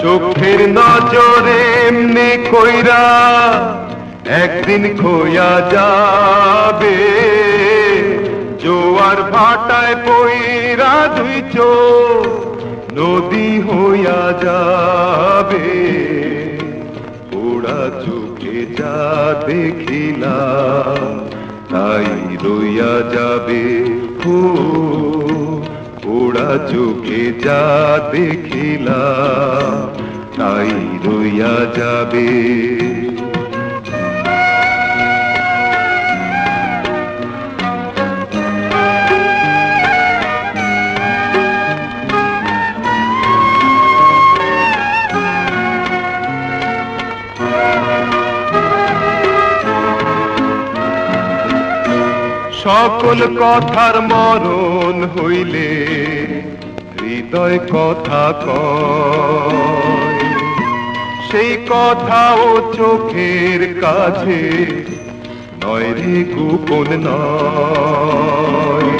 চোখের নজরে এমনি কইরা একদিন খোয়া যাবে, জোয়ার ভাটায় পইরা দুই চোখ নদী হইয়া যাবে। ওরা চোখে যা দেখিলা তাই রইয়া যাবে। ওরা চোখে যা দেখিলা তাই রইয়া যাবে। সকল কথার মরণ হইলে হৃদয় কথা কয়, সেই কথাও চোখের কাছে নয় রে গোপন নয়।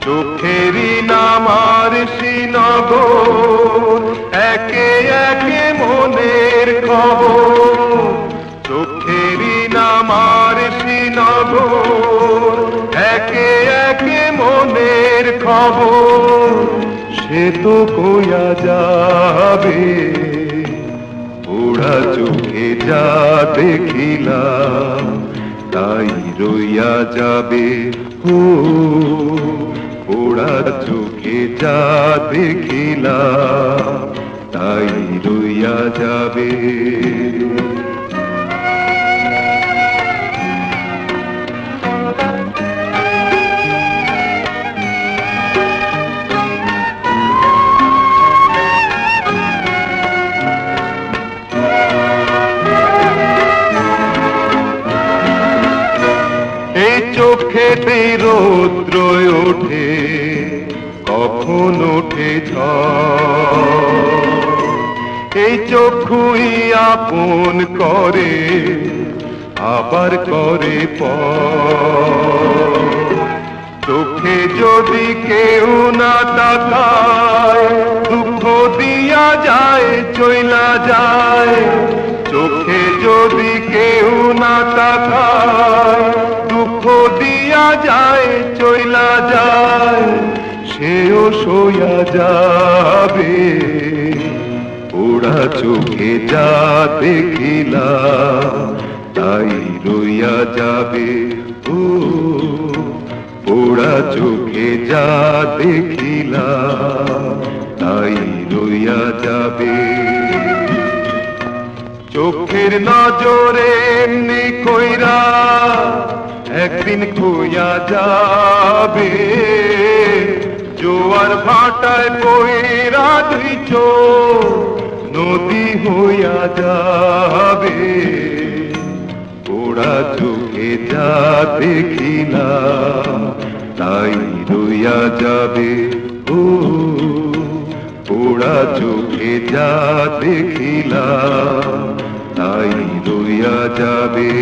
চোখেরই নামার শ্রীনগর একে একে মনের খবর, চোখেরই নামার শ্রীনগর একে একে মনের খবর। সে তো কইয়া যাবে ওরা চোখে যা দেখিলা তাই রইয়া যাবে। ওরা চোখে যা দেখিলা তাই রইয়া যাবে। এই চোখেতে রৌদ্র ওঠে কখন ওঠে ঝড়, এই চক্ষুই আপন করে আবার করে পর। চোখে যদি কেউ না তাকায় দুঃখ দিয়া যায় চইলা যায়, চোখে যদি কেউ না তাকায় দুঃখ দিয়া যায় চইলা যায়। সেও সইয়া যাবে ওরা চোখে যা দেখিলা তাই রইয়া যাবে। ওরা চোখে যা দেখিলা তাই রইয়া যাবে। চোখের নজরে এমনি কইরা একদিন খোয়া যাবে, জোয়ার ভাটায় পইরা দুই চোখ নদী হইয়া যাবে। ওরা চোখে যা দেখিলা তাই রইয়া যাবে। ওরা চোখে যা দেখিলা তাই রইয়া যাবে।